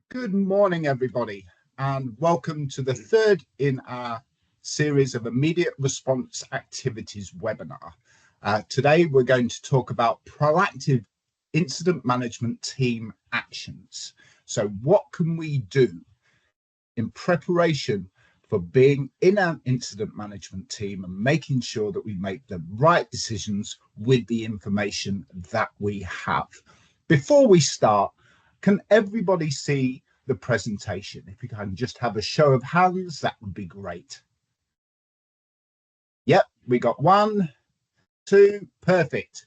Good morning, everybody, and welcome to the third in our series of immediate response activities webinar. Today, we're going to talk about proactive incident management team actions. So what can we do in preparation for being in an incident management team and making sure that we make the right decisions with the information that we have? Before we start, can everybody see the presentation? If you can just have a show of hands, that would be great. Yep, we got 1, 2, perfect.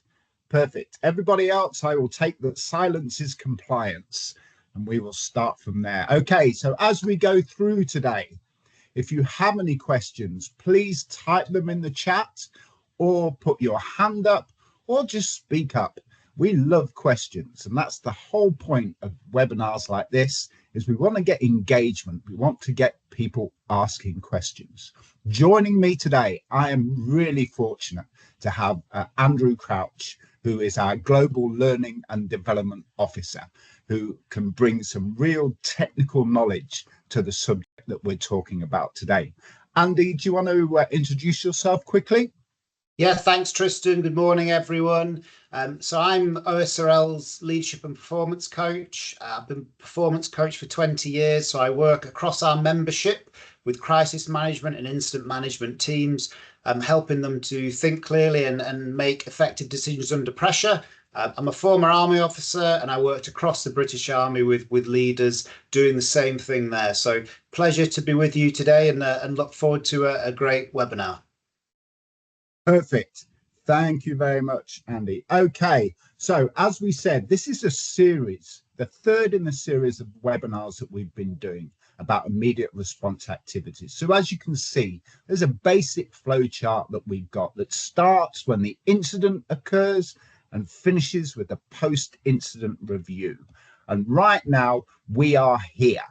Everybody else, I will take that silence is compliance, and we will start from there. Okay, so as we go through today, if you have any questions, please type them in the chat or put your hand up or just speak up. We love questions, and that's the whole point of webinars like this, is we want to get engagement. We want to get people asking questions. Joining me today, I am really fortunate to have Andrew Crouch, who is our Global Learning and Development Officer, who can bring some real technical knowledge to the subject that we're talking about today. Andy, do you want to introduce yourself quickly? Yeah, thanks, Tristan. Good morning, everyone. So I'm OSRL's leadership and performance coach. I've been performance coach for 20 years. So I work across our membership with crisis management and incident management teams, helping them to think clearly and make effective decisions under pressure. I'm a former army officer, and I worked across the British Army with leaders doing the same thing there. So pleasure to be with you today, and look forward to a great webinar. Perfect. Thank you very much, Andy. Okay, so as we said, this is a series, the third in the series of webinars that we've been doing about immediate response activities. So as you can see, there's a basic flow chart that we've got that starts when the incident occurs and finishes with a post-incident review. And right now we are here.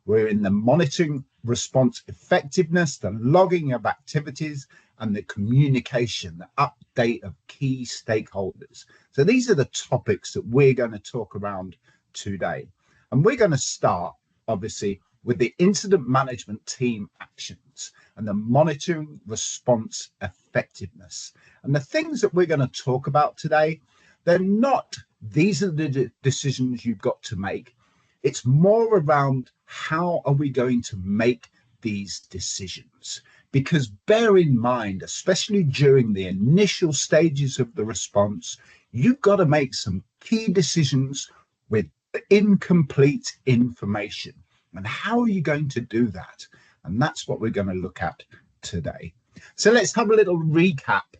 We're in the monitoring response effectiveness, the logging of activities, and the communication, the update of key stakeholders. So these are the topics that we're going to talk around today. And we're going to start, obviously, with the incident management team actions and the monitoring response effectiveness. And the things that we're going to talk about today, they're not, these are the decisions you've got to make. It's more around how are we going to make these decisions? Because bear in mind, especially during the initial stages of the response, you've got to make some key decisions with incomplete information. And how are you going to do that? And that's what we're going to look at today. So let's have a little recap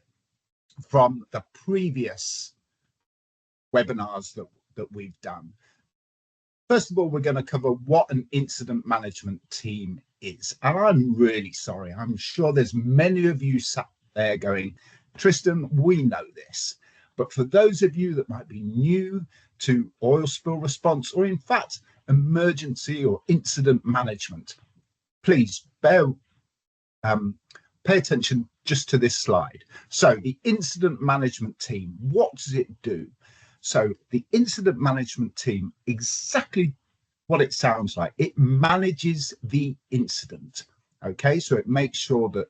from the previous webinars that we've done. First of all, we're going to cover what an incident management team is. And I'm really sorry. I'm sure there's many of you sat there going, Tristan, we know this. But for those of you that might be new to oil spill response, or in fact, emergency or incident management, please pay attention just to this slide. So the incident management team, what does it do? So the incident management team, exactly what it sounds like, it manages the incident. Okay, so it makes sure that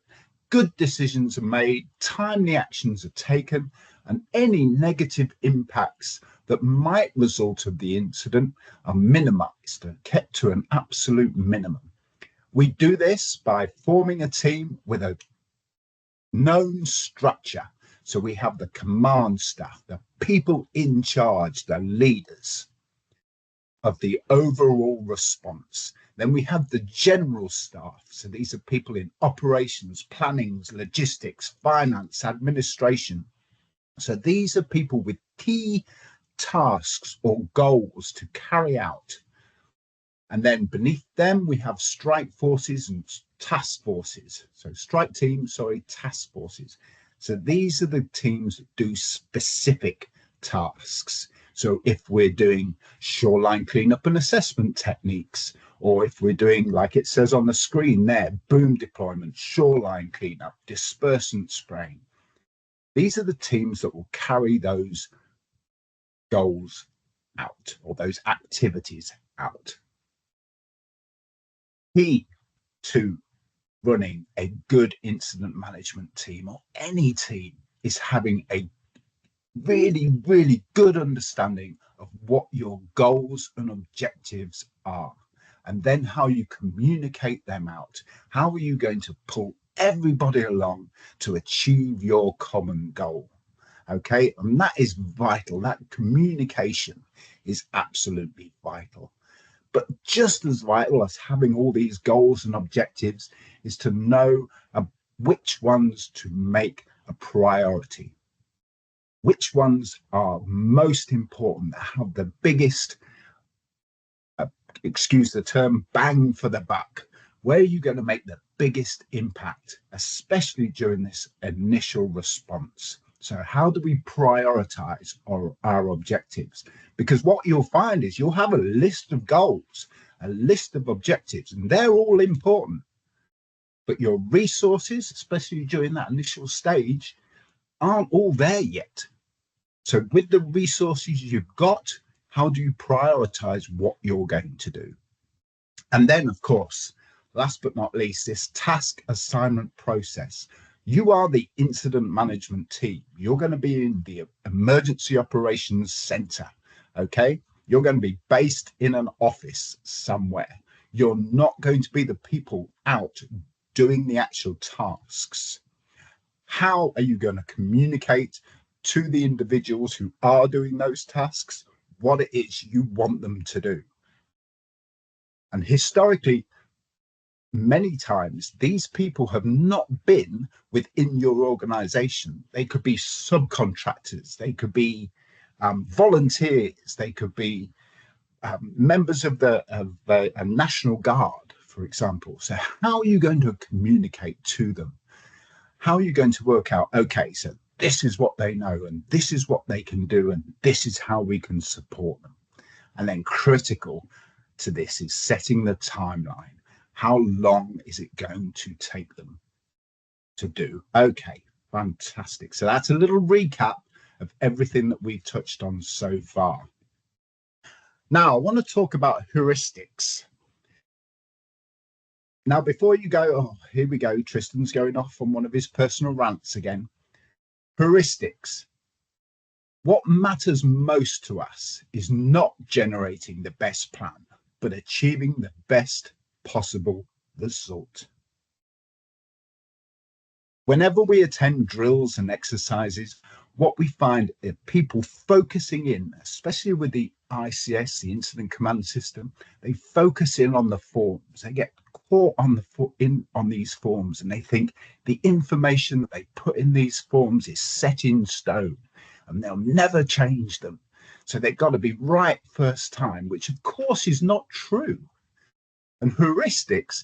good decisions are made, timely actions are taken, and any negative impacts that might result of the incident are minimized and kept to an absolute minimum. We do this by forming a team with a known structure. So we have the command staff, the people in charge, the leaders of the overall response. Then we have the general staff. So these are people in operations, planning, logistics, finance, administration. So these are people with key tasks or goals to carry out. And then beneath them, we have strike forces and task forces. So strike teams, task forces. So these are the teams that do specific tasks. So if we're doing shoreline cleanup and assessment techniques, or if we're doing, like it says on the screen there, boom deployment, shoreline cleanup, dispersant spraying, these are the teams that will carry those goals out, or those activities out. Key to running a good incident management team, or any team, is having a really, really good understanding of what your goals and objectives are, and then how you communicate them out. How are you going to pull everybody along to achieve your common goal? Okay, and that is vital. That communication is absolutely vital. But just as vital as having all these goals and objectives is to know which ones to make a priority, which ones are most important, that have the biggest, excuse the term, bang for the buck. Where are you going to make the biggest impact, especially during this initial response? So how do we prioritize our objectives? Because what you'll find is you'll have a list of goals, a list of objectives, and they're all important. But your resources, especially during that initial stage, aren't all there yet. So with the resources you've got, how do you prioritize what you're going to do? And then, of course, last but not least, this task assignment process. You are the incident management team. You're going to be in the emergency operations center, okay? You're going to be based in an office somewhere. You're not going to be the people out doing the actual tasks. How are you going to communicate to the individuals who are doing those tasks what it is you want them to do? And historically, many times these people have not been within your organization. They could be subcontractors, they could be volunteers, they could be members of a National Guard, for example. So how are you going to communicate to them? How are you going to work out, okay, so this is what they know and this is what they can do and this is how we can support them? And then critical to this is setting the timeline. How long is it going to take them to do? Okay, fantastic. So that's a little recap of everything that we've touched on so far. Now, I want to talk about heuristics. Now, before you go, oh, here we go, Tristan's going off on one of his personal rants again. Heuristics. What matters most to us is not generating the best plan, but achieving the best possible result. Whenever we attend drills and exercises, what we find are people focusing in, especially with the ICS, the Incident Command System, they focus in on the forms. They get caught on these forms, and they think the information that they put in these forms is set in stone and they'll never change them. So they've got to be right first time, which of course is not true. And heuristics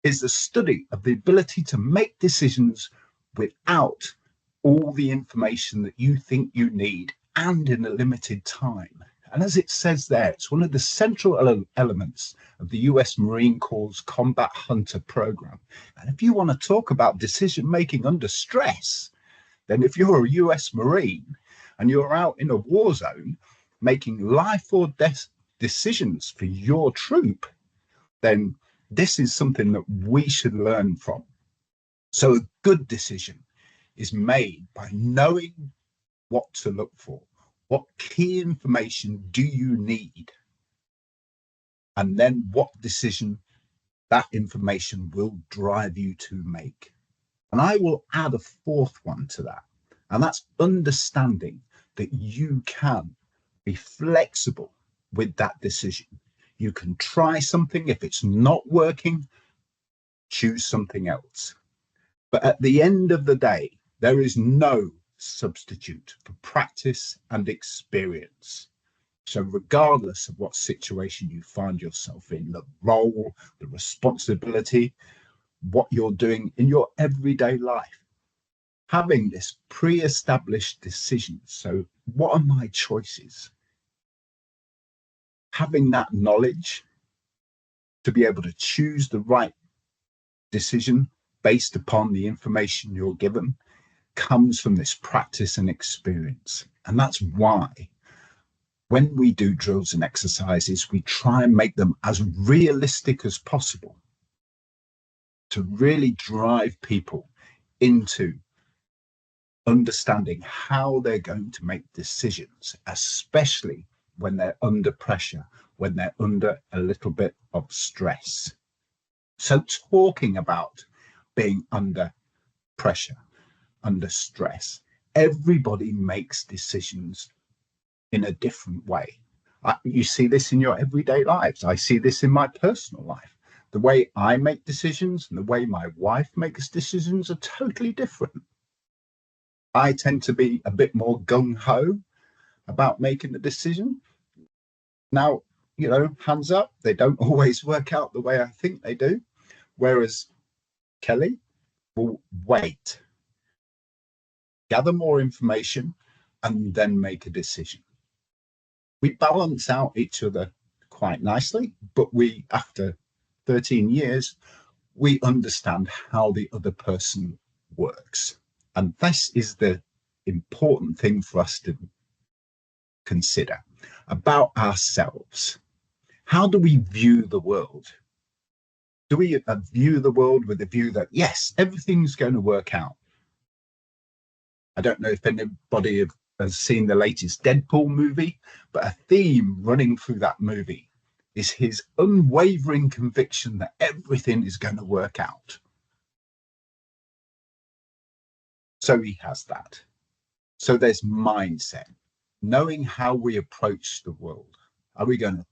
is the study of the ability to make decisions without all the information that you think you need and in a limited time. And as it says there, it's one of the central elements of the US Marine Corps Combat Hunter program. And if you want to talk about decision making under stress, then if you're a US Marine and you're out in a war zone making life or death decisions for your troop, then this is something that we should learn from. So a good decision is made by knowing what to look for. What key information do you need? And then what decision that information will drive you to make. And I will add a fourth one to that. And that's understanding that you can be flexible with that decision. You can try something. If it's not working, choose something else. But at the end of the day, there is no substitute for practice and experience. So regardless of what situation you find yourself in, the role, the responsibility, what you're doing in your everyday life, having this pre-established decision. So what are my choices? Having that knowledge to be able to choose the right decision based upon the information you're given comes from this practice and experience. And that's why when we do drills and exercises, we try and make them as realistic as possible to really drive people into understanding how they're going to make decisions, especially when they're under pressure, when they're under a little bit of stress. So talking about being under pressure, under stress, everybody makes decisions in a different way. You see this in your everyday lives. I see this in my personal life. The way I make decisions and the way my wife makes decisions are totally different. I tend to be a bit more gung-ho about making the decision. Now, hands up, they don't always work out the way I think they do. Whereas Kelly will wait, gather more information, and then make a decision. We balance out each other quite nicely, but after 13 years, we understand how the other person works. And this is the important thing for us to consider about ourselves. How do we view the world? Do we view the world with the view that, yes, everything's going to work out? I don't know if anybody has seen the latest Deadpool movie, but a theme running through that movie is his unwavering conviction that everything is going to work out. So he has that. So there's mindset, knowing how we approach the world. Are we going to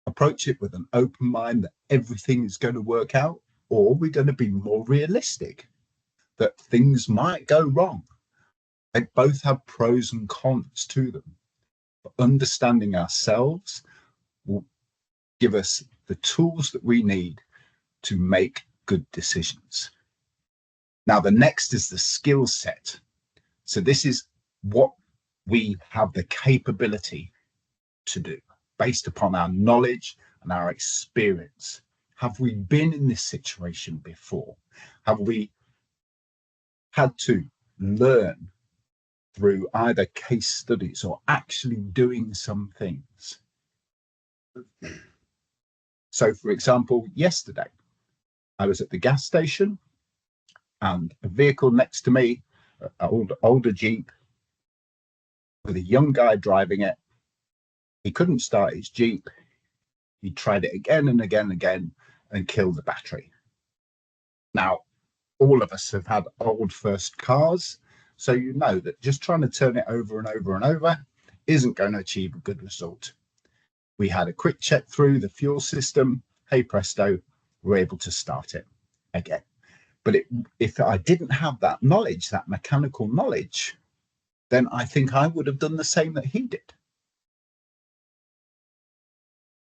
approach it with an open mind that everything is going to work out? Or are we going to be more realistic that things might go wrong? They both have pros and cons to them. But understanding ourselves will give us the tools that we need to make good decisions. Now, the next is the skill set. So this is what we have the capability to do based upon our knowledge and our experience. Have we been in this situation before? Have we had to learn through either case studies or actually doing some things? So, for example, yesterday, I was at the gas station and a vehicle next to me, an older Jeep, with a young guy driving it. He couldn't start his Jeep. He tried it again and again and again and killed the battery. Now, all of us have had old first cars, so you know that just trying to turn it over and over and over isn't going to achieve a good result. We had a quick check through the fuel system. Hey presto, we're able to start it again. But if I didn't have that knowledge, that mechanical knowledge, then I think I would have done the same that he did.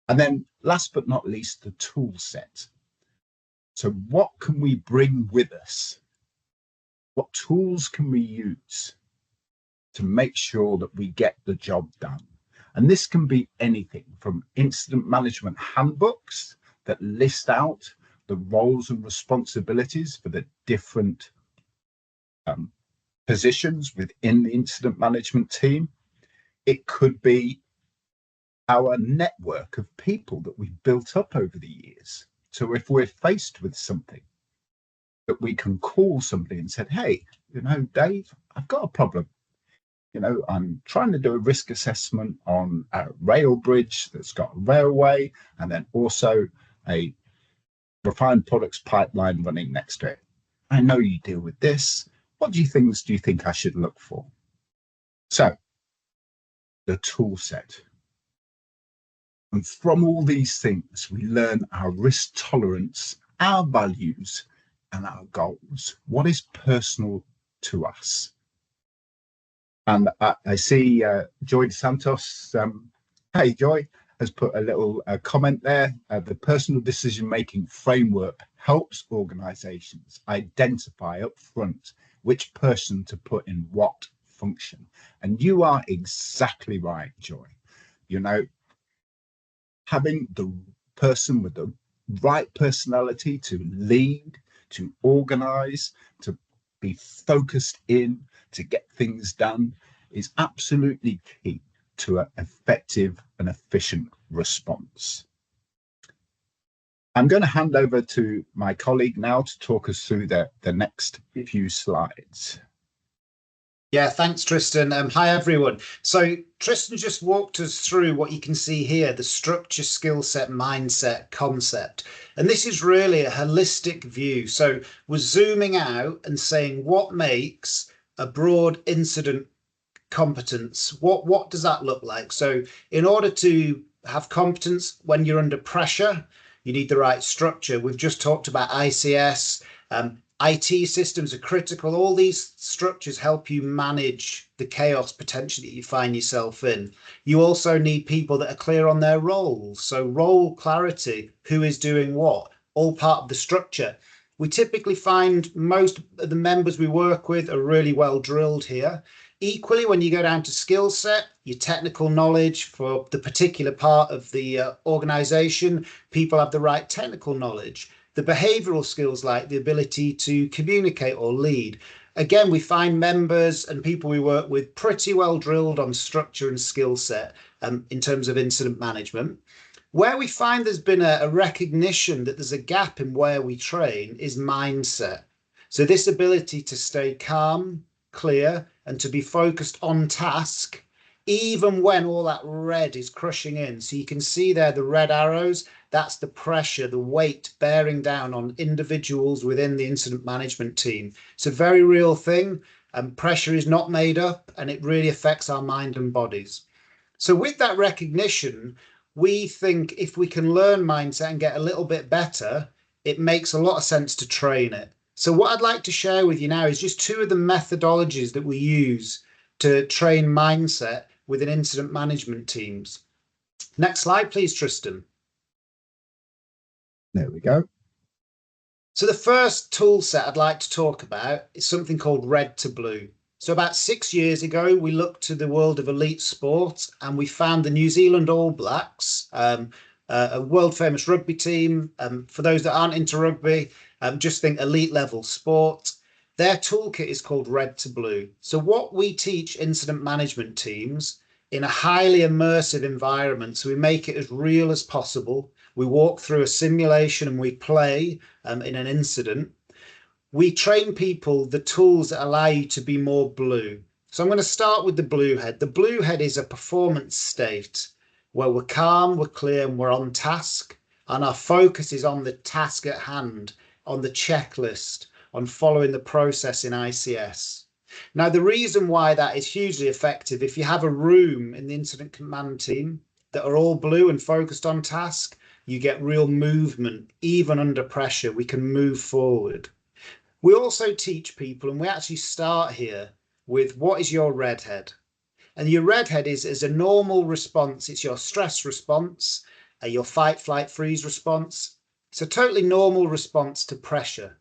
And then last but not least, the tool set. So what can we bring with us? What tools can we use to make sure that we get the job done? And this can be anything from incident management handbooks that list out the roles and responsibilities for the different positions within the incident management team. It could be our network of people that we've built up over the years. So if we're faced with something, that we can call somebody and said, hey, Dave, I've got a problem. I'm trying to do a risk assessment on a rail bridge that's got a railway and then also a refined products pipeline running next to it. I know you deal with this. What do you think I should look for? So the tool set. And from all these things, we learn our risk tolerance, our values, and our goals. What is personal to us? And I see Joy Santos. Hey, Joy has put a little comment there. The personal decision-making framework helps organizations identify up front which person to put in what function. And you are exactly right, Joy. Having the person with the right personality to lead, to organize, to be focused in, to get things done is absolutely key. to an effective and efficient response. I'm going to hand over to my colleague now to talk us through the next few slides. Yeah, thanks, Tristan. Hi, everyone. So Tristan just walked us through what you can see here, the structure, skill set, mindset, concept. And this is really a holistic view. So we're zooming out and saying what makes a broad incident competence. What does that look like? So in order to have competence when you're under pressure, you need the right structure. We've just talked about ICS. IT systems are critical. All these structures help you manage the chaos potentially that you find yourself in. You also need people that are clear on their roles. So role clarity, who is doing what, all part of the structure. We typically find most of the members we work with are really well drilled here. Equally, when you go down to skill set, your technical knowledge for the particular part of the organization, people have the right technical knowledge. The behavioral skills like the ability to communicate or lead. Again, we find members and people we work with pretty well drilled on structure and skill set in terms of incident management. Where we find there's been a recognition that there's a gap in where we train is mindset. So this ability to stay calm, clear, and to be focused on task, even when all that red is crushing in. So you can see there the red arrows, that's the pressure, the weight bearing down on individuals within the incident management team. It's a very real thing, and pressure is not made up, and it really affects our mind and bodies. So with that recognition, we think if we can learn mindset and get a little bit better, it makes a lot of sense to train it. So what I'd like to share with you now is just two of the methodologies that we use to train mindset within incident management teams. Next slide, please, Tristan. There we go. So the first tool set I'd like to talk about is something called red to blue. So about 6 years ago, we looked to the world of elite sport and we found the New Zealand All Blacks, a world famous rugby team. For those that aren't into rugby, just think elite level sport. Their toolkit is called red to blue. So what we teach incident management teams in a highly immersive environment, so we make it as real as possible. We walk through a simulation and we play in an incident. We train people the tools that allow you to be more blue. So I'm going to start with the blue head. The blue head is a performance state where we're calm, we're clear, and we're on task. And our focus is on the task at hand, on the checklist, on following the process in ICS. Now, the reason why that is hugely effective, if you have a room in the incident command team that are all blue and focused on task, you get real movement, even under pressure. We can move forward. We also teach people, and we actually start here with what is your red head? And your red head is a normal response. It's your stress response, your fight, flight, freeze response. It's a totally normal response to pressure.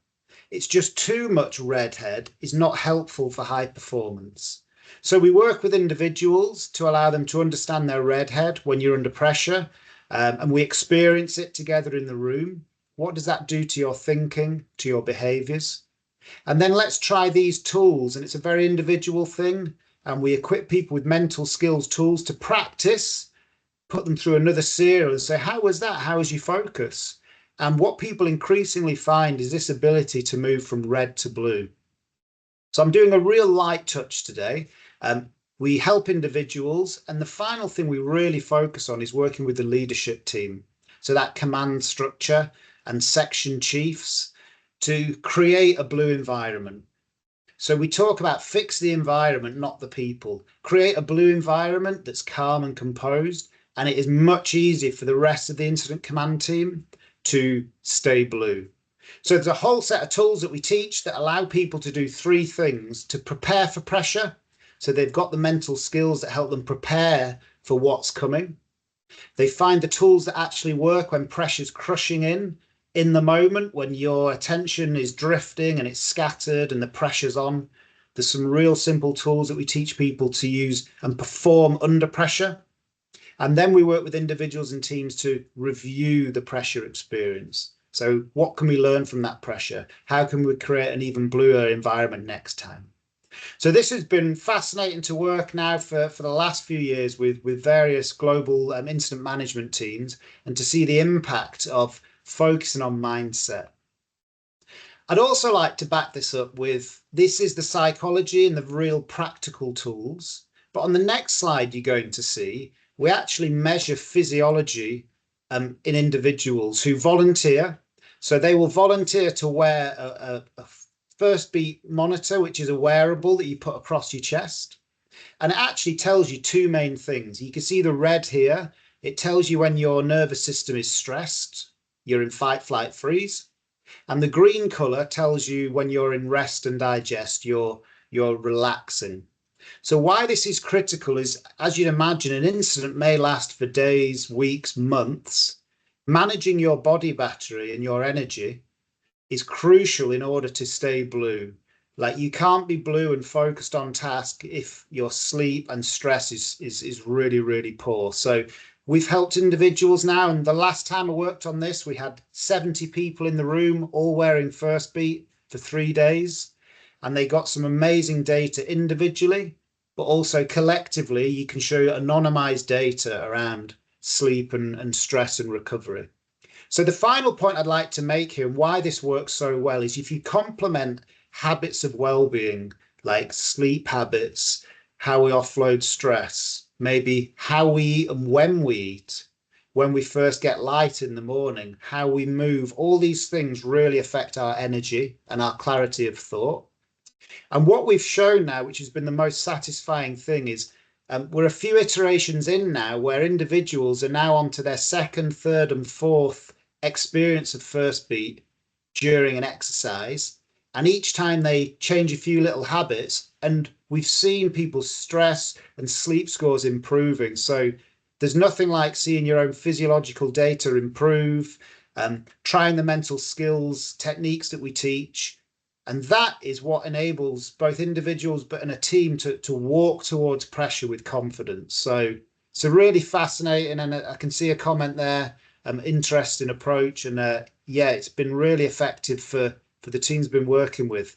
It's just too much red head is not helpful for high performance. So we work with individuals to allow them to understand their red head when you're under pressure, and we experience it together in the room. What does that do to your thinking, to your behaviors? And then let's try these tools, and it's a very individual thing. And we equip people with mental skills tools to practice, put them through another serial and say, how was that? How was your focus? And what people increasingly find is this ability to move from red to blue. So I'm doing a real light touch today. We help individuals. And the final thing we really focus on is working with the leadership team. So that command structure and section chiefs to create a blue environment. So we talk about fix the environment, not the people. Create a blue environment that's calm and composed. And it is much easier for the rest of the incident command team to stay blue. So there's a whole set of tools that we teach that allow people to do three things: to prepare for pressure. So they've got the mental skills that help them prepare for what's coming. They find the tools that actually work when pressure's crushing in the moment, when your attention is drifting and it's scattered and the pressure's on. There's some real simple tools that we teach people to use and perform under pressure. And then we work with individuals and teams to review the pressure experience. So what can we learn from that pressure? How can we create an even bluer environment next time? So this has been fascinating to work now for the last few years with various global incident management teams, and to see the impact of focusing on mindset. I'd also like to back this up with, this is the psychology and the real practical tools. But on the next slide, you're going to see, we actually measure physiology in individuals who volunteer. So they will volunteer to wear a Firstbeat monitor, which is a wearable that you put across your chest. And it actually tells you two main things. You can see the red here. It tells you when your nervous system is stressed, you're in fight, flight, freeze. And the green color tells you when you're in rest and digest, you're relaxing. So why this is critical is, as you'd imagine, an incident may last for days, weeks, months. Managing your body battery and your energy is crucial in order to stay blue. Like, you can't be blue and focused on task if your sleep and stress is really, really poor. So we've helped individuals now, and the last time I worked on this, we had 70 people in the room, all wearing Firstbeat for 3 days, and they got some amazing data individually, but also collectively. You can show anonymized data around sleep and stress and recovery. So the final point I'd like to make here, and why this works so well, is if you complement habits of well-being, like sleep habits, how we offload stress, maybe how we eat and when we eat, when we first get light in the morning, how we move, all these things really affect our energy and our clarity of thought. And what we've shown now, which has been the most satisfying thing, is we're a few iterations in now where individuals are now onto their second, third, and fourth experience of Firstbeat during an exercise. And each time they change a few little habits, and we've seen people's stress and sleep scores improving. So there's nothing like seeing your own physiological data improve, trying the mental skills, techniques that we teach. And that is what enables both individuals but in a team to walk towards pressure with confidence. So it's a really fascinating, and I can see a comment there, interesting approach. And yeah, it's been really effective for the teams been working with.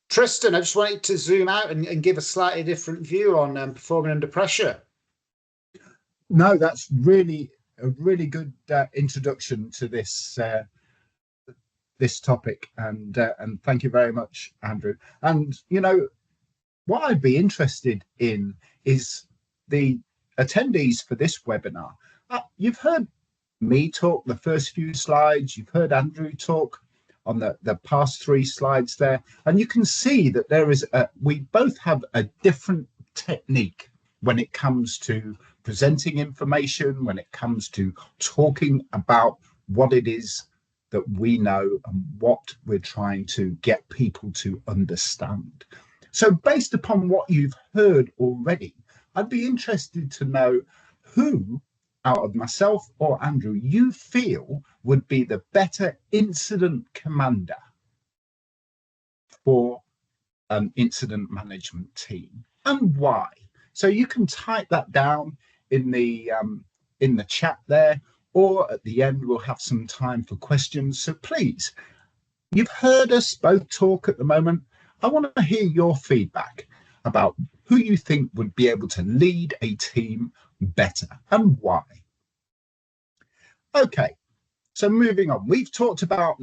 Tristan, I just wanted to zoom out and give a slightly different view on performing under pressure. No, that's really a really good introduction to this this topic, and thank you very much, Andrew. And what I'd be interested in is the attendees for this webinar. You've heard me talk the first few slides, you've heard Andrew talk on the past 3 slides there, and you can see that there is we both have a different technique when it comes to presenting information, when it comes to talking about what it is that we know and what we're trying to get people to understand. So based upon what you've heard already, I'd be interested to know who out of myself or Andrew you feel would be the better incident commander for an incident management team, and why. So you can type that down in the chat there, or at the end we'll have some time for questions. So please, you've heard us both talk at the moment. I want to hear your feedback about who you think would be able to lead a team better and why. Okay, so moving on, we've talked about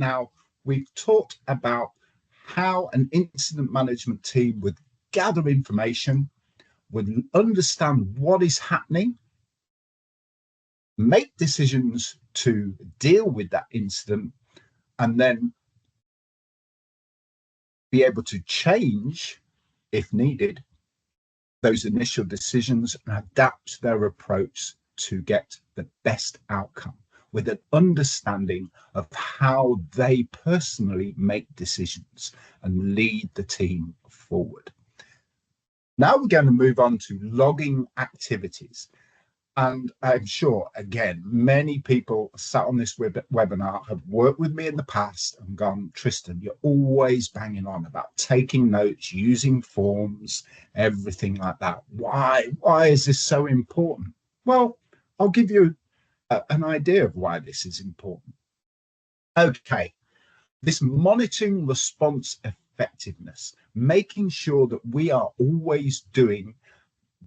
how an incident management team would gather information, would understand what is happening, make decisions to deal with that incident, and then be able to change, if needed, those initial decisions and adapt their approach to get the best outcome, with an understanding of how they personally make decisions and lead the team forward. Now we're going to move on to logging activities. And I'm sure, again, many people sat on this webinar have worked with me in the past and gone, Tristan, you're always banging on about taking notes, using forms, everything like that. Why is this so important? Well, I'll give you an idea of why this is important. Okay, this monitoring response effectiveness. Making sure that we are always doing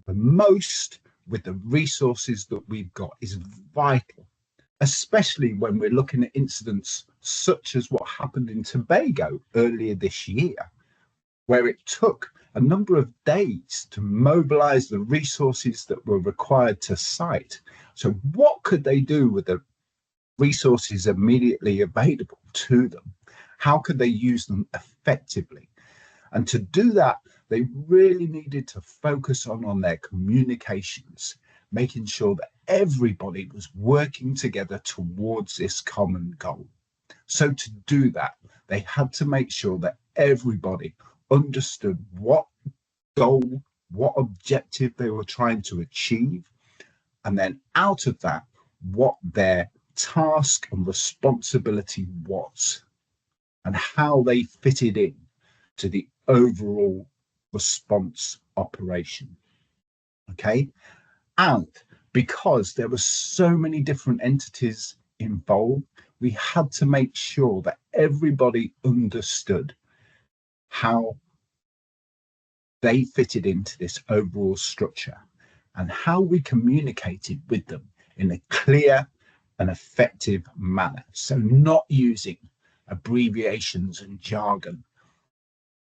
the most with the resources that we've got is vital, especially when we're looking at incidents such as what happened in Tobago earlier this year, where it took a number of days to mobilize the resources that were required to site. So what could they do with the resources immediately available to them? How could they use them effectively? And to do that, they really needed to focus on their communications, making sure that everybody was working together towards this common goal. So to do that, they had to make sure that everybody understood what goal, what objective they were trying to achieve, and then out of that, what their task and responsibility was, and how they fitted in to the overall response operation. Okay, and because there were so many different entities involved, we had to make sure that everybody understood how they fitted into this overall structure and how we communicated with them in a clear and effective manner. So not using abbreviations and jargon,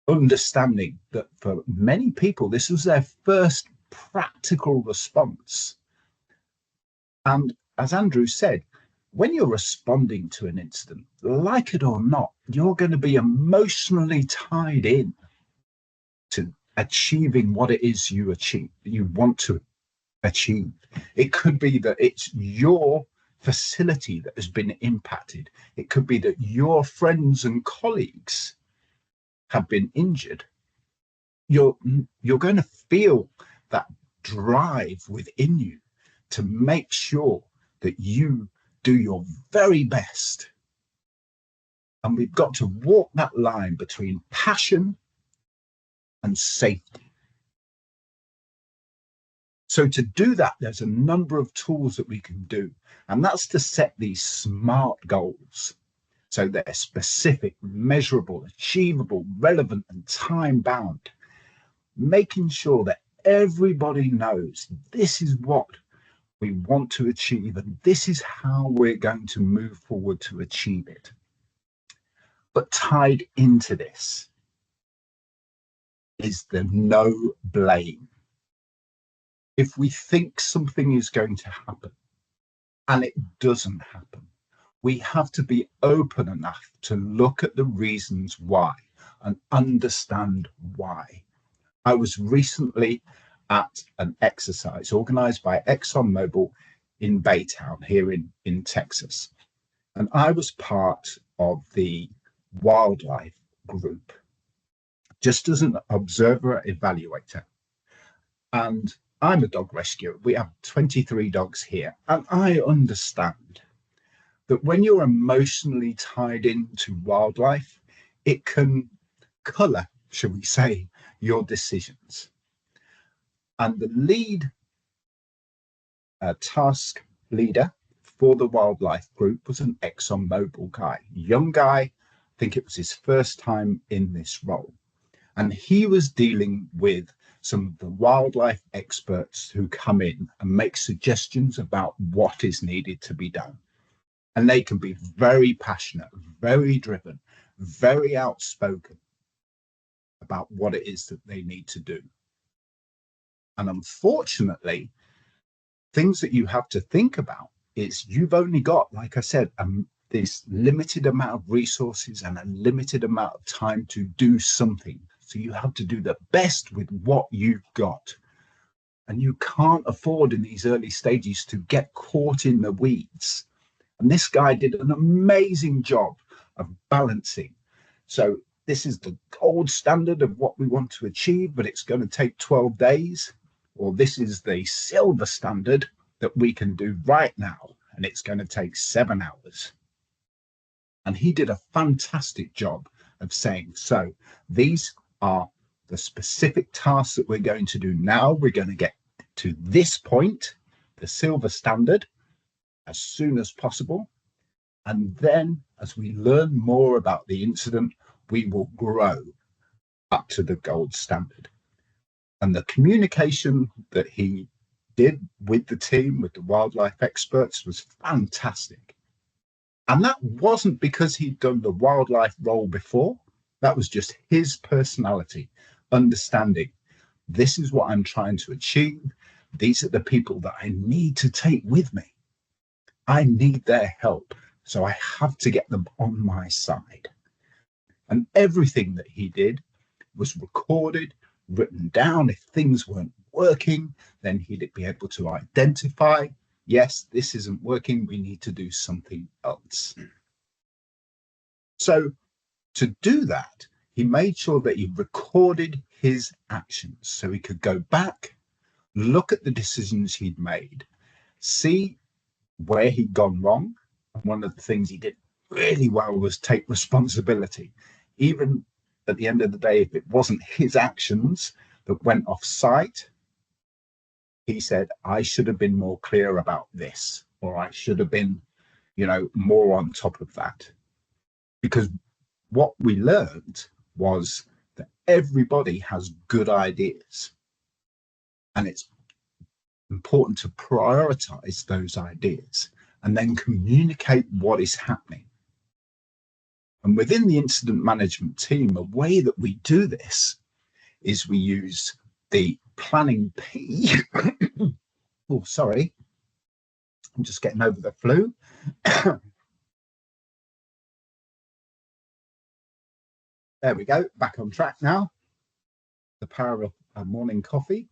understanding that for many people, this was their first practical response. And as Andrew said, when you're responding to an incident, like it or not, you're going to be emotionally tied in to achieving what it is you want to achieve. It could be that it's your facility that has been impacted. It could be that your friends and colleagues have been injured. You're going to feel that drive within you to make sure that you do your very best. And we've got to walk that line between passion and safety. So to do that, there's a number of tools that we can do, and that's to set these SMART goals. So they're specific, measurable, achievable, relevant, and time-bound, making sure that everybody knows this is what we want to achieve, and this is how we're going to move forward to achieve it. But tied into this is the no blame. If we think something is going to happen and it doesn't happen, we have to be open enough to look at the reasons why and understand why. I was recently at an exercise organized by ExxonMobil in Baytown here in Texas. And I was part of the wildlife group, just as an observer evaluator. And I'm a dog rescuer. We have 23 dogs here. And I understand that when you're emotionally tied into wildlife, it can color, shall we say, your decisions. And the lead task leader for the wildlife group was an ExxonMobil guy, young guy. I think it was his first time in this role. And he was dealing with some of the wildlife experts who come in and make suggestions about what is needed to be done. And they can be very passionate, very driven, very outspoken about what it is that they need to do. And unfortunately, things that you have to think about is you've only got, like I said, this limited amount of resources and a limited amount of time to do something. So you have to do the best with what you've got. And you can't afford in these early stages to get caught in the weeds. And this guy did an amazing job of balancing. So this is the gold standard of what we want to achieve, but it's going to take 12 days. Or this is the silver standard that we can do right now, and it's going to take 7 hours. And he did a fantastic job of saying, so these are the specific tasks that we're going to do now. We're going to get to this point, the silver standard, as soon as possible. And then as we learn more about the incident, we will grow up to the gold standard. And the communication that he did with the team, with the wildlife experts, was fantastic. And that wasn't because he'd done the wildlife role before. That was just his personality, understanding this is what I'm trying to achieve. These are the people that I need to take with me. I need their help. So I have to get them on my side. And everything that he did was recorded, written down. If things weren't working, then he'd be able to identify, yes, this isn't working. We need to do something else. So to do that, he made sure that he recorded his actions so he could go back, look at the decisions he'd made, see where he'd gone wrong. And one of the things he did really well was take responsibility. Even at the end of the day, if it wasn't his actions that went off site, he said, I should have been more clear about this, or I should have been, more on top of that. Because what we learned was that everybody has good ideas, and it's important to prioritize those ideas and then communicate what is happening. And within the incident management team, a way that we do this is we use the planning P. Oh, sorry. I'm just getting over the flu. There we go. Back on track now. The power of a morning coffee.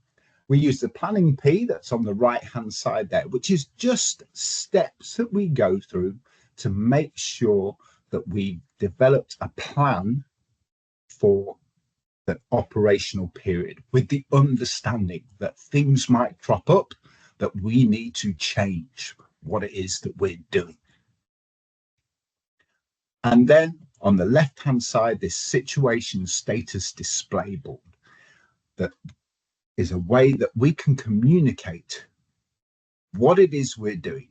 We use the planning P that's on the right-hand side there, which is just steps that we go through to make sure that we developed a plan for the operational period with the understanding that things might crop up, that we need to change what it is that we're doing. And then on the left-hand side, this situation status display board that is a way that we can communicate what it is we're doing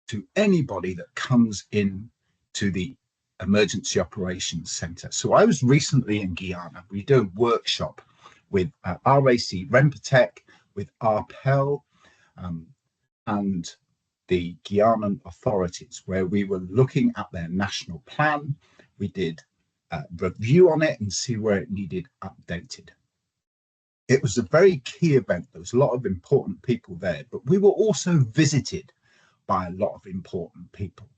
to anybody that comes in to the Emergency Operations Centre. So I was recently in Guyana. We do a workshop with RAC Rempatec, with RPEL, and the Guianan authorities, where we were looking at their national plan. We did a review on it and see where it needed updated. It was a very key event. There was a lot of important people there, but we were also visited by a lot of important people.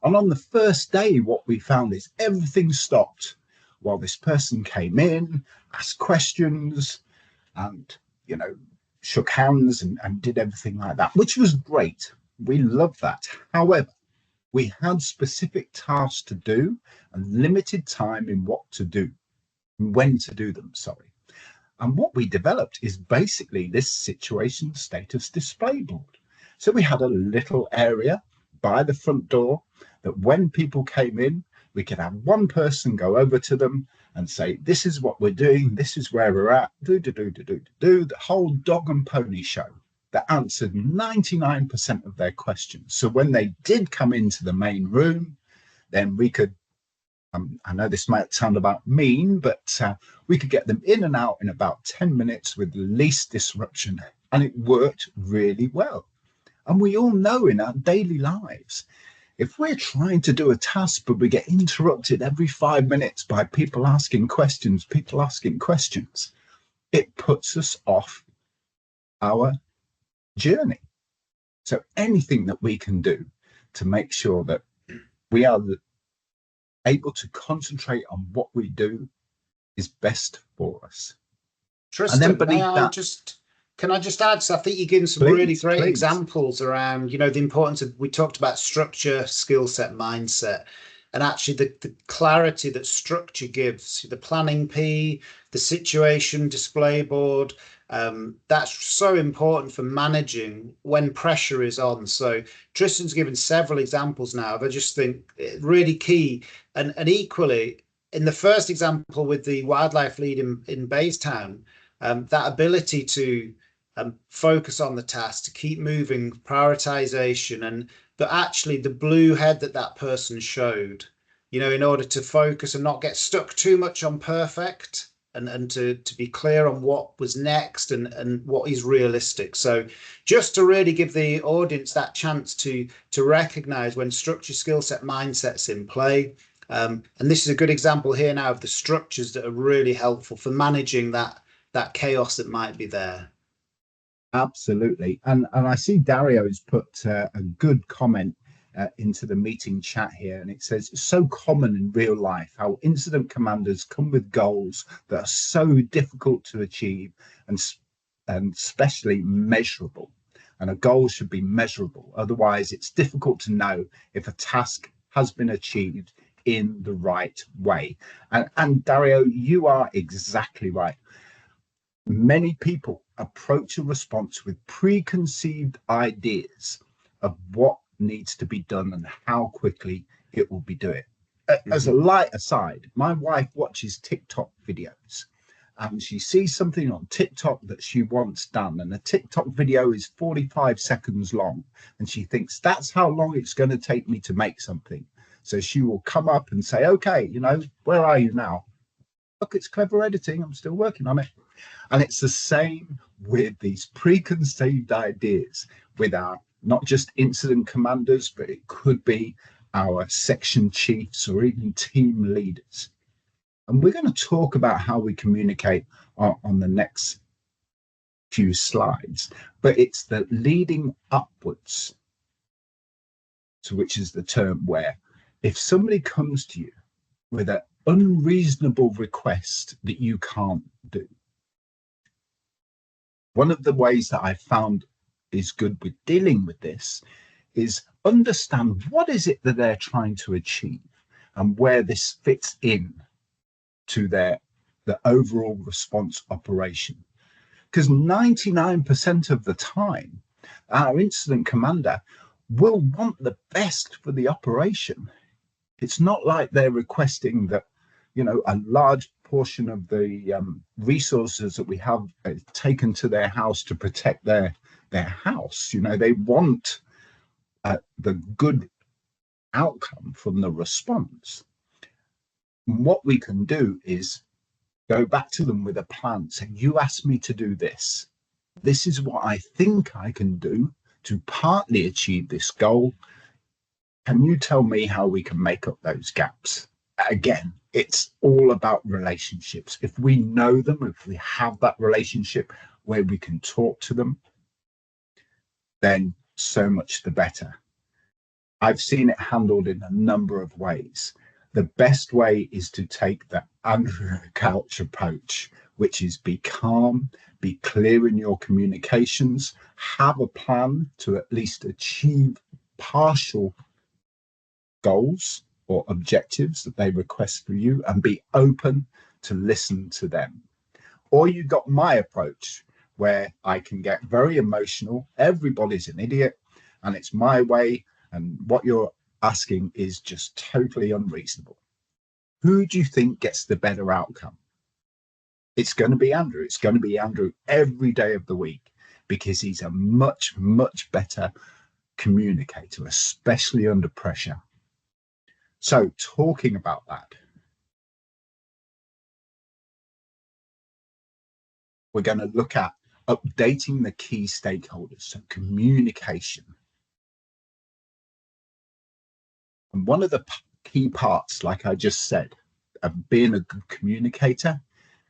And on the first day, what we found is everything stopped while this person came in, asked questions, and, shook hands and did everything like that, which was great. We love that. However, we had specific tasks to do and limited time in what to do, when to do them, sorry. And what we developed is basically this situation status display board. So we had a little area by the front door that when people came in, we could have one person go over to them and say, this is what we're doing, this is where we're at, the whole dog and pony show that answered 99% of their questions. So when they did come into the main room, then we could, I know this might sound about mean, but we could get them in and out in about 10 minutes with the least disruption. And it worked really well. And we all know in our daily lives, if we're trying to do a task, but we get interrupted every 5 minutes by people asking questions, it puts us off our journey. So anything that we can do to make sure that we are able to concentrate on what we do is best for us. Tristan, and then can I just add? So I think you're giving some really great examples around, the importance of, we talked about structure, skill set, mindset, and actually the clarity that structure gives, the planning P, the situation display board. That's so important for managing when pressure is on. So Tristan's given several examples now, but I just think really key. And equally, in the first example with the wildlife lead in Baystown, that ability to focus on the task, to keep moving, prioritization, but actually the blue head that person showed, in order to focus and not get stuck too much on perfect. and to be clear on what was next and what is realistic. So just to really give the audience that chance to recognize when structure, skill set, mindset's in play. And this is a good example here now of the structures that are really helpful for managing that chaos that might be there. Absolutely. And I see Dario's put a good comment into the meeting chat here, and it says it's so common in real life how incident commanders come with goals that are so difficult to achieve and especially measurable. And a goal should be measurable, otherwise it's difficult to know if a task has been achieved in the right way. And Dario, you are exactly right. Many people approach a response with preconceived ideas of what needs to be done and how quickly it will be doing. As a light aside, my wife watches TikTok videos and she sees something on TikTok that she wants done, and a TikTok video is 45 seconds long, and she thinks that's how long it's going to take me to make something. So she will come up and say, okay, where are you now? Look, it's clever editing. I'm still working on it. And it's the same with these preconceived ideas with our not just incident commanders, but it could be our section chiefs or even team leaders. And we're going to talk about how we communicate on the next few slides, but it's the leading upwards, so which is the term where if somebody comes to you with an unreasonable request that you can't do, one of the ways that I found is good with dealing with this is understand what is it that they're trying to achieve and where this fits in to the overall response operation. Because 99% of the time, our incident commander will want the best for the operation. It's not like they're requesting that, a large portion of the resources that we have taken to their house to protect their house. They want the good outcome from the response. And what we can do is go back to them with a plan. Say, you asked me to do this. This is what I think I can do to partly achieve this goal. Can you tell me how we can make up those gaps? Again, it's all about relationships. If we know them, if we have that relationship where we can talk to them, then so much the better. I've seen it handled in a number of ways. The best way is to take the Andrew Couch approach, which is be calm, be clear in your communications, have a plan to at least achieve partial goals or objectives that they request for you, and be open to listen to them. Or you got my approach, where I can get very emotional. Everybody's an idiot and it's my way, and what you're asking is just totally unreasonable. Who do you think gets the better outcome? It's going to be Andrew. It's going to be Andrew every day of the week, because he's a much, much better communicator, especially under pressure. So talking about that, we're going to look at updating the key stakeholders, so communication. And one of the key parts, like I just said, of being a good communicator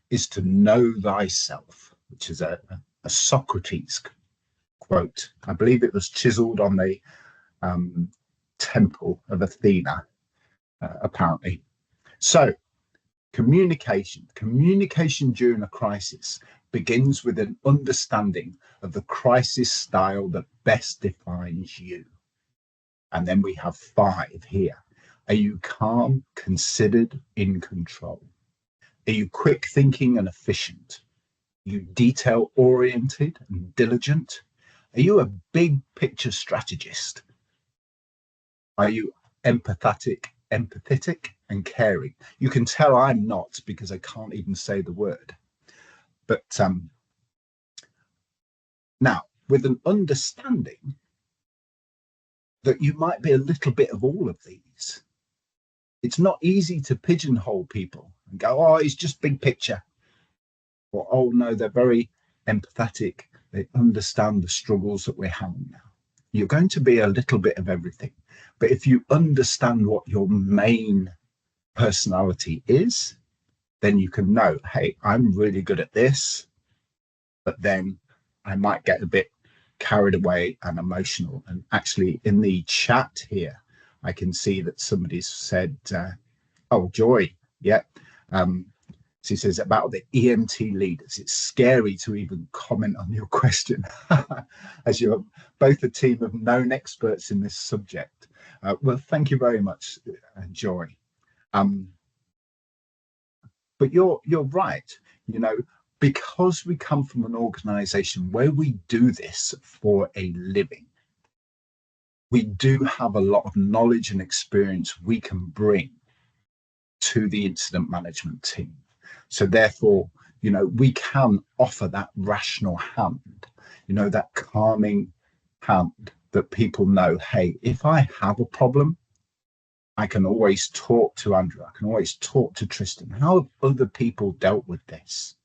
is to know thyself, which is a Socrates quote. I believe it was chiseled on the temple of Athena, apparently. So communication during a crisis begins with an understanding of the crisis style that best defines you. And then we have 5 here. Are you calm, considered, in control? Are you quick thinking and efficient? Are you detail oriented and diligent? Are you a big picture strategist? Are you empathetic and caring? You can tell I'm not, because I can't even say the word. But now, with an understanding that you might be a little bit of all of these, it's not easy to pigeonhole people and go, oh, it's just big picture. or, oh no, they're very empathetic. They understand the struggles that we're having now. You're going to be a little bit of everything. But if you understand what your main personality is, then you can know, hey, I'm really good at this, but then I might get a bit carried away and emotional. And actually, in the chat here, I can see that somebody's said, oh, Joy, yeah. She says about the EMT leaders, it's scary to even comment on your question, as you're both a team of known experts in this subject. Well, thank you very much, Joy. But you're right, you know, because we come from an organization where we do this for a living, we do have a lot of knowledge and experience we can bring to the incident management team. So therefore, you know, we can offer that rational hand, you know, that calming hand that people know, hey, if I have a problem, I can always talk to Andrew. I can always talk to Tristan. How have other people dealt with this?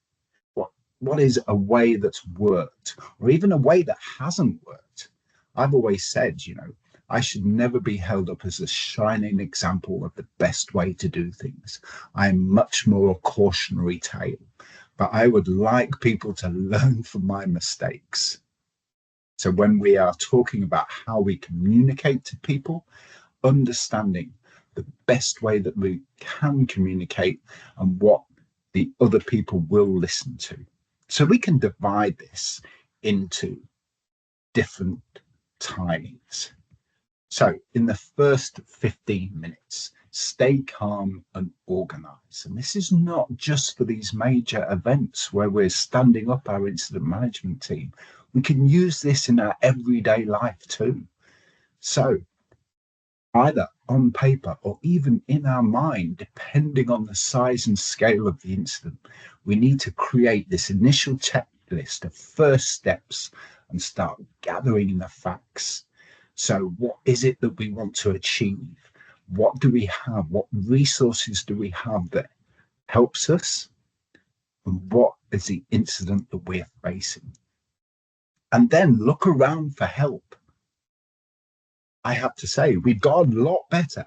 What is a way that's worked, or even a way that hasn't worked? I've always said, you know, I should never be held up as a shining example of the best way to do things. I'm much more a cautionary tale, but I would like people to learn from my mistakes. So when we are talking about how we communicate to people, understanding the best way that we can communicate and what the other people will listen to. So we can divide this into different timings. So in the first 15 minutes, stay calm and organize. And this is not just for these major events where we're standing up our incident management team. We can use this in our everyday life too. So either on paper or even in our mind, depending on the size and scale of the incident, we need to create this initial checklist of first steps and start gathering the facts. So what is it that we want to achieve? What do we have? What resources do we have that helps us? And what is the incident that we're facing? And then look around for help. I have to say, we've got a lot better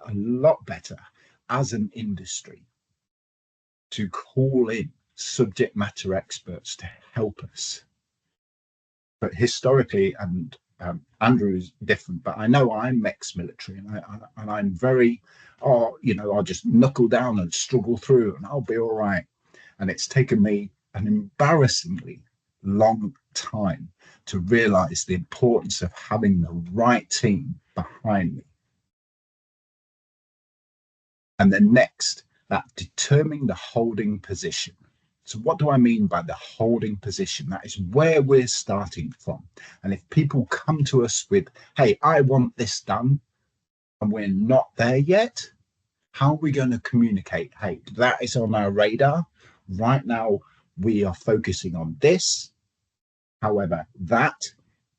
as an industry to call in subject matter experts to help us. But historically, and Andrew is different, but I know I'm ex-military and I'm very, I'll just knuckle down and struggle through and I'll be all right. And it's taken me an embarrassingly long time to realize the importance of having the right team behind me. And then next, that determining the holding position. So what do I mean by the holding position? That is where we're starting from. And if people come to us with, hey, I want this done, and we're not there yet, how are we going to communicate? Hey, that is on our radar. Right now, we are focusing on this. However, that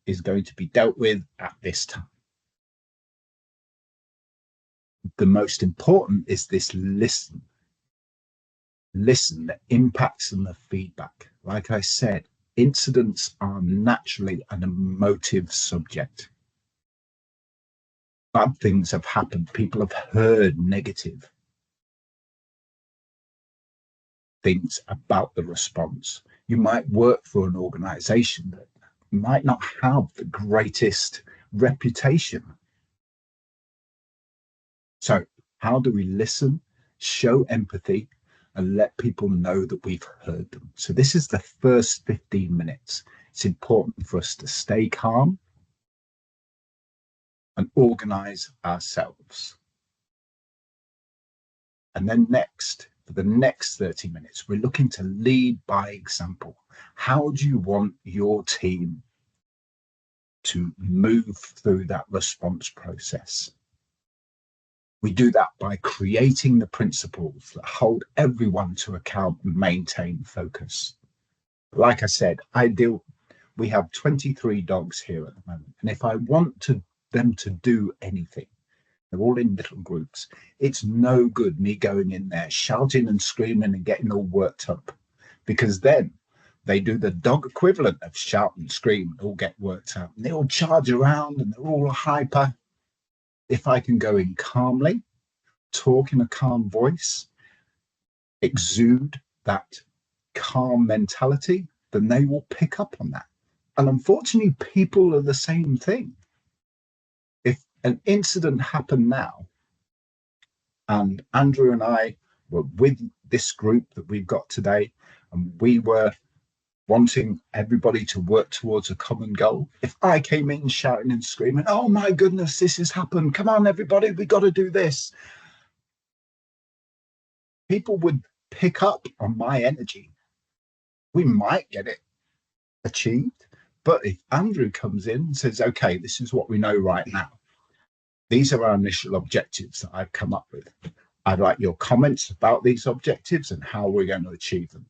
is going to be dealt with at this time. The most important is this listen. Listen, the impacts and the feedback. Like I said, incidents are naturally an emotive subject. Bad things have happened. People have heard negative things about the response. You might work for an organization that might not have the greatest reputation. So how do we listen, show empathy, and let people know that we've heard them? So this is the first 15 minutes. It's important for us to stay calm and organize ourselves. And then next, for the next 30 minutes, we're looking to lead by example. How do you want your team to move through that response process? We do that by creating the principles that hold everyone to account and maintain focus. Like I said, we have 23 dogs here at the moment. And if I want them to do anything, they're all in little groups. It's no good me going in there, shouting and screaming and getting all worked up, because then They do the dog equivalent of shout and scream and all get worked out. And they all charge around and they're all hyper. If I can go in calmly, talk in a calm voice, exude that calm mentality, then they will pick up on that. And unfortunately, people are the same thing. If an incident happened now, and Andrew and I were with this group that we've got today, and we were wanting everybody to work towards a common goal. If I came in shouting and screaming, oh my goodness, this has happened. Come on, everybody, we got to do this. People would pick up on my energy. We might get it achieved. But if Andrew comes in and says, okay, this is what we know right now. These are our initial objectives that I've come up with. I'd like your comments about these objectives and how we're going to achieve them.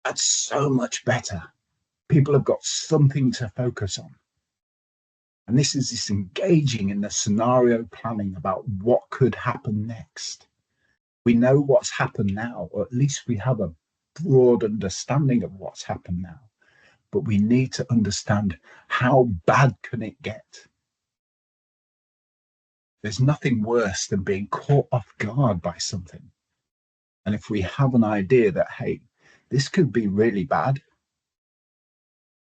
That's so much better. People have got something to focus on. And this is this engaging in the scenario planning about what could happen next. We know what's happened now, or at least we have a broad understanding of what's happened now. But we need to understand how bad can it get. There's nothing worse than being caught off guard by something. And if we have an idea that, hey, this could be really bad,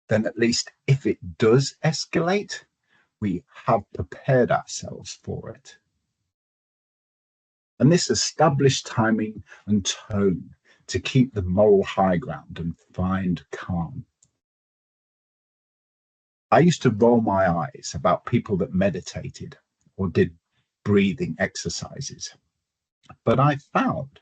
then at least if it does escalate, we have prepared ourselves for it. And this established timing and tone to keep the moral high ground and find calm. I used to roll my eyes about people that meditated or did breathing exercises. But I found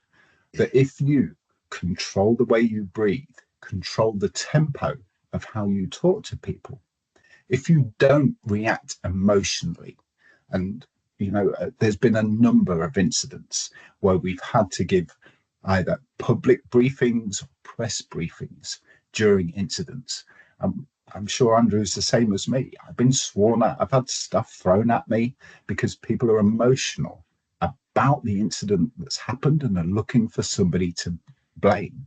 that if you control the way you breathe, control the tempo of how you talk to people, if you don't react emotionally, and there's been a number of incidents where we've had to give either public briefings or press briefings during incidents. I'm sure Andrew's the same as me. I've been sworn at. I've had stuff thrown at me because people are emotional about the incident that's happened and are looking for somebody to blame.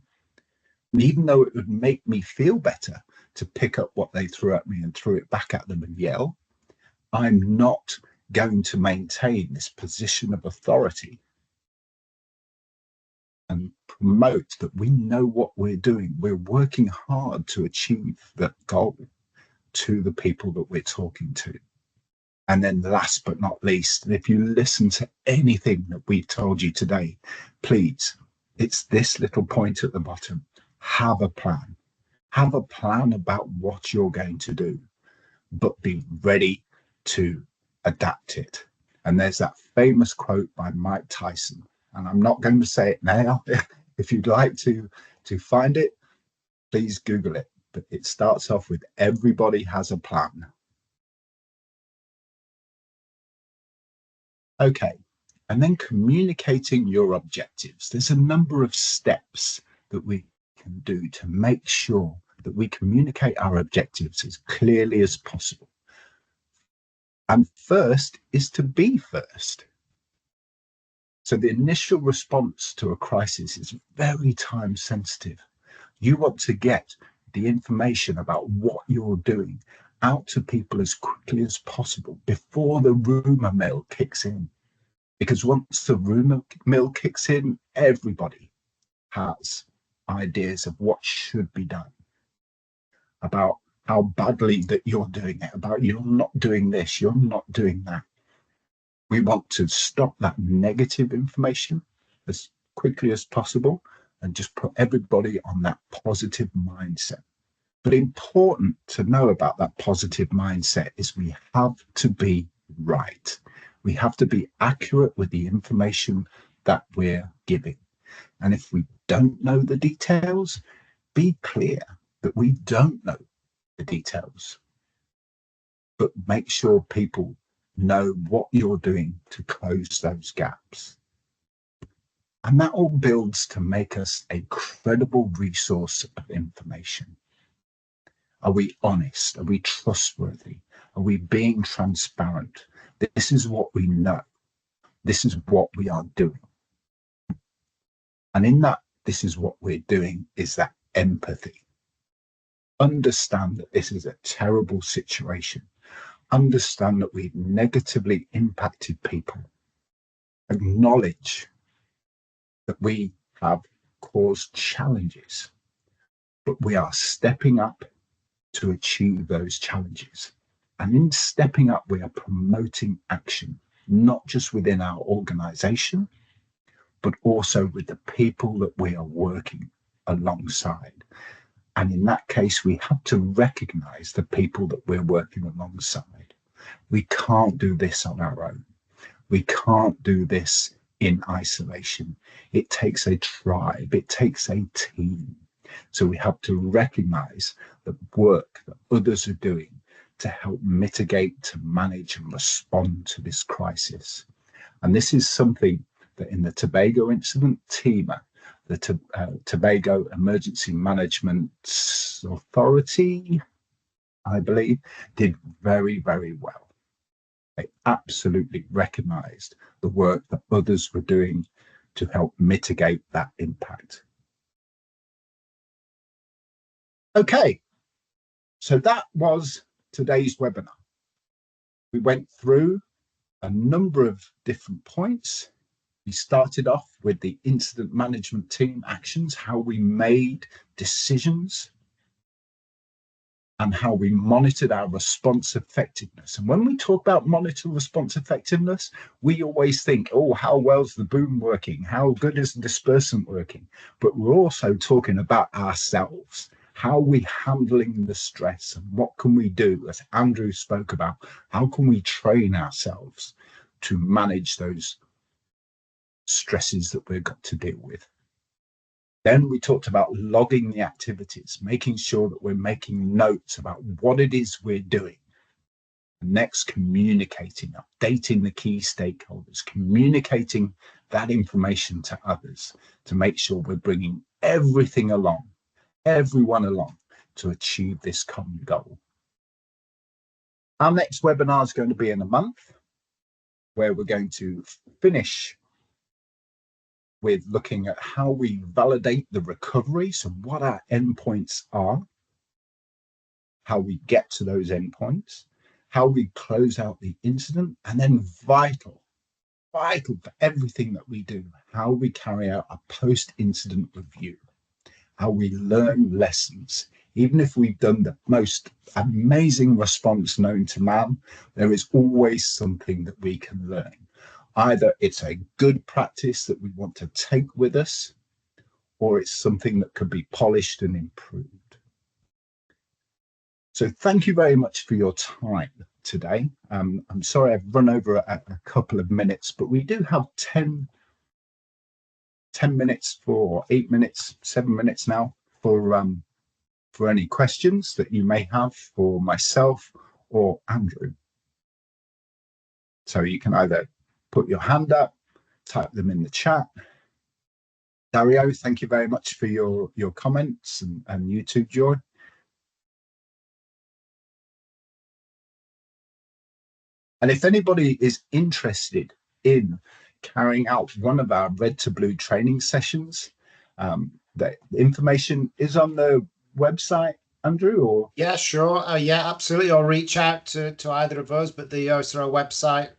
And even though it would make me feel better to pick up what they threw at me and throw it back at them and yell, I'm not going to maintain this position of authority and promote that we know what we're doing. We're working hard to achieve that goal to the people that we're talking to. And then last but not least, if you listen to anything that we've told you today, please, it's this little point at the bottom. Have a plan. Have a plan about what you're going to do, but be ready to adapt it. And there's that famous quote by Mike Tyson, and I'm not going to say it now. If you'd like to find it, please Google it. But it starts off with, everybody has a plan. Okay, and then communicating your objectives. There's a number of steps that we can do to make sure that we communicate our objectives as clearly as possible. And first is to be first. So the initial response to a crisis is very time sensitive. You want to get the information about what you're doing out to people as quickly as possible before the rumor mill kicks in. Because once the rumor mill kicks in, everybody has ideas of what should be done, about how badly that you're doing it, about you're not doing this, you're not doing that. We want to stop that negative information as quickly as possible and just put everybody on that positive mindset. But important to know about that positive mindset is we have to be right. We have to be accurate with the information that we're giving. And if we don't know the details, be clear that we don't know the details. But make sure people know what you're doing to close those gaps. And that all builds to make us a credible resource of information. Are we honest? Are we trustworthy? Are we being transparent? This is what we know. This is what we are doing. And in that, this is what we're doing, is that empathy. Understand that this is a terrible situation. Understand that we've negatively impacted people. Acknowledge that we have caused challenges, but we are stepping up to achieve those challenges. And in stepping up, we are promoting action, not just within our organization, but also with the people that we are working alongside. And in that case, we have to recognize the people that we're working alongside. We can't do this on our own. We can't do this in isolation. It takes a tribe, it takes a team. So we have to recognize the work that others are doing to help mitigate, to manage and respond to this crisis. And this is something that in the Tobago incident, TEMA, the Tobago Emergency Management Authority, I believe, did very, very well. They absolutely recognized the work that others were doing to help mitigate that impact. Okay, so that was today's webinar. We went through a number of different points. We started off with the incident management team actions, how we made decisions, and how we monitored our response effectiveness. And when we talk about monitor response effectiveness, we always think, oh, how well's the boom working? How good is the dispersant working? But we're also talking about ourselves. How are we handling the stress, and what can we do, as Andrew spoke about? How can we train ourselves to manage those stresses that we've got to deal with? Then we talked about logging the activities, making sure that we're making notes about what it is we're doing. Next, communicating, updating the key stakeholders, communicating that information to others to make sure we're bringing everyone along to achieve this common goal. Our next webinar is going to be in a month, where we're going to finish with looking at how we validate the recovery, so what our endpoints are, how we get to those endpoints, how we close out the incident, and then vital for everything that we do, how we carry out a post-incident review, how we learn lessons. Even if we've done the most amazing response known to man, there is always something that we can learn. Either it's a good practice that we want to take with us, or it's something that could be polished and improved. So thank you very much for your time today. I'm sorry I've run over a couple of minutes, but we do have 10 minutes for 8 minutes, 7 minutes now for any questions that you may have for myself or Andrew. So you can either put your hand up, type them in the chat. Dario, thank you very much for your comments, and you too, Joy. And if anybody is interested in carrying out one of our red to blue training sessions, the information is on the website, Andrew, or? Yeah, sure. Yeah, absolutely. Or reach out to either of us, but the OSRL website.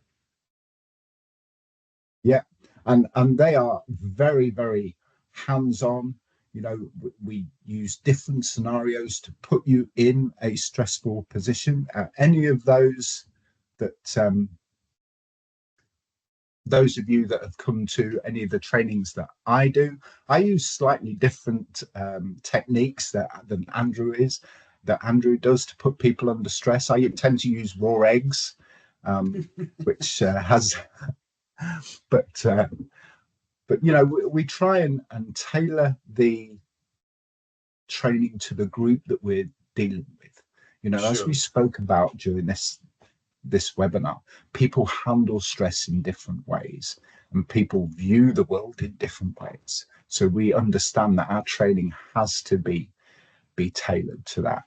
Yeah, and they are very, very hands-on. You know, we use different scenarios to put you in a stressful position. Any of those those of you that have come to any of the trainings that I do, I use slightly different techniques than Andrew does to put people under stress. I tend to use raw eggs, which has, but you know, we try and tailor the training to the group that we're dealing with. You know, sure. As we spoke about during this webinar, people handle stress in different ways, and people view the world in different ways. So we understand that our training has to be tailored to that.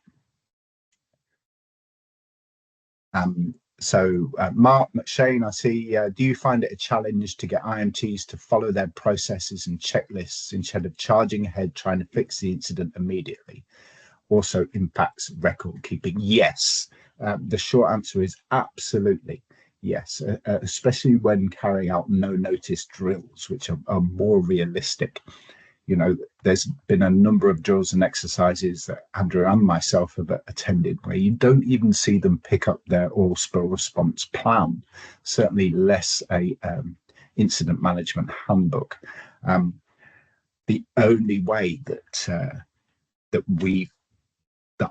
So Mark McShane, I see, do you find it a challenge to get IMTs to follow their processes and checklists instead of charging ahead trying to fix the incident immediately? also impacts record keeping? Yes. The short answer is absolutely yes, especially when carrying out no notice drills, which are more realistic. There's been a number of drills and exercises that Andrew and myself have attended where you don't even see them pick up their oil spill response plan, certainly less a incident management handbook. The only way that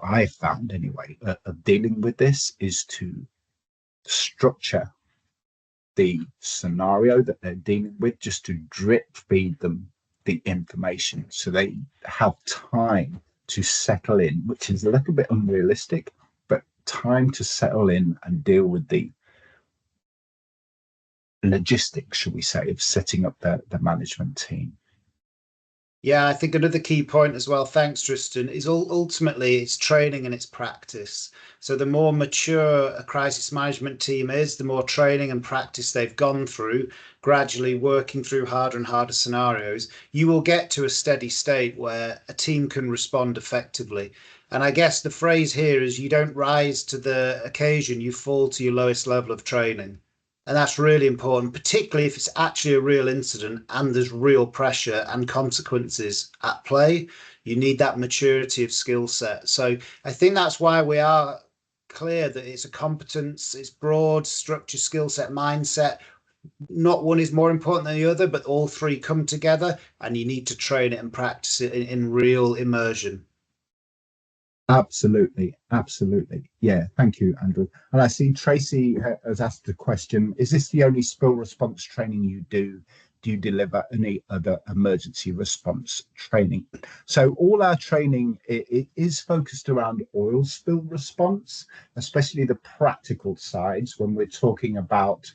I've found anyway of dealing with this is to structure the scenario that they're dealing with, just to drip feed them the information so they have time to settle in, which is a little bit unrealistic, but time to settle in and deal with the logistics, should we say, of setting up the management team. Yeah, I think another key point as well, thanks Tristan, is ultimately it's training and it's practice. So the more mature a crisis management team is, the more training and practice they've gone through, gradually working through harder and harder scenarios, you will get to a steady state where a team can respond effectively. And I guess the phrase here is you don't rise to the occasion, you fall to your lowest level of training. And that's really important, particularly if it's actually a real incident and there's real pressure and consequences at play. You need that maturity of skill set. So I think that's why we are clear that it's a competence, it's broad structure, skill set, mindset. Not one is more important than the other, but all three come together and you need to train it and practice it in real immersion. Absolutely. Yeah, thank you, Andrew. And I see Tracy has asked a question. Is this the only spill response training you do? Do you deliver any other emergency response training? So all our training it is focused around oil spill response, especially the practical sides when we're talking about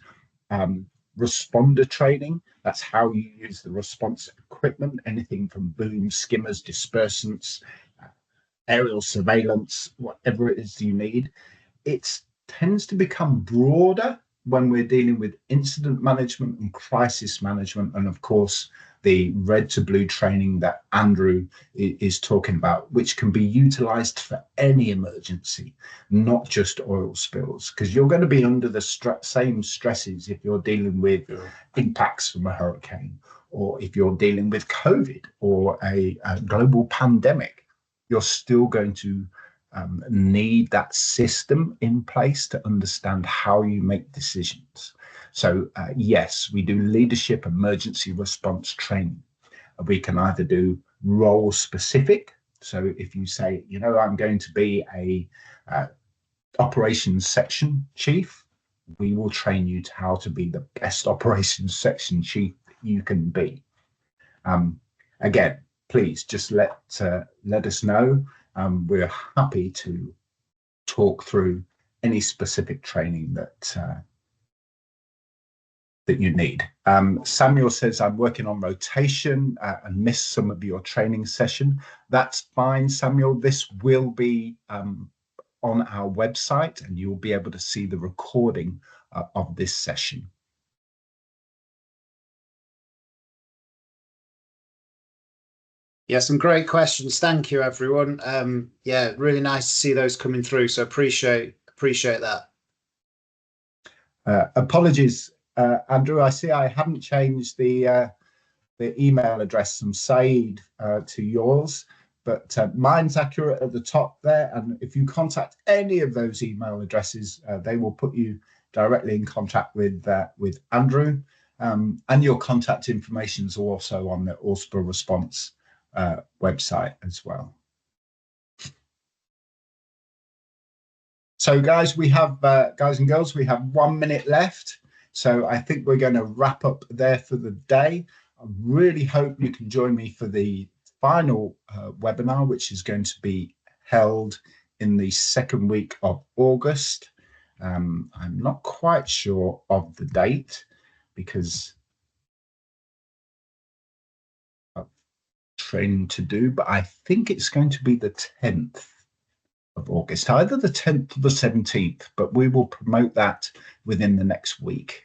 responder training. That's how you use the response equipment, anything from boom, skimmers, dispersants, aerial surveillance, whatever it is you need. It tends to become broader when we're dealing with incident management and crisis management, and of course the red to blue training that Andrew is talking about, which can be utilized for any emergency, not just oil spills, because you're going to be under the same stresses if you're dealing with impacts from a hurricane, or if you're dealing with COVID or a global pandemic. You're still going to need that system in place to understand how you make decisions. So yes, we do leadership emergency response training. We can either do role specific. So if you say, I'm going to be a operations section chief, we will train you to how to be the best operations section chief you can be. Again, please just let us know. We're happy to talk through any specific training that you need. Samuel says, I'm working on rotation and missed some of your training session. That's fine, Samuel. This will be on our website and you'll be able to see the recording of this session. Yeah, some great questions. Thank you, everyone. Yeah, really nice to see those coming through. So appreciate that. Apologies, Andrew. I see I haven't changed the email address from Said to yours, but mine's accurate at the top there. And if you contact any of those email addresses, they will put you directly in contact with Andrew. And your contact information is also on the Oil Spill Response website as well. So guys, we have guys and girls, we have 1 minute left. So I think we're going to wrap up there for the day. I really hope you can join me for the final webinar, which is going to be held in the second week of August. I'm not quite sure of the date because of training to do, but I think it's going to be the 10th of August, either the 10th or the 17th, but we will promote that within the next week.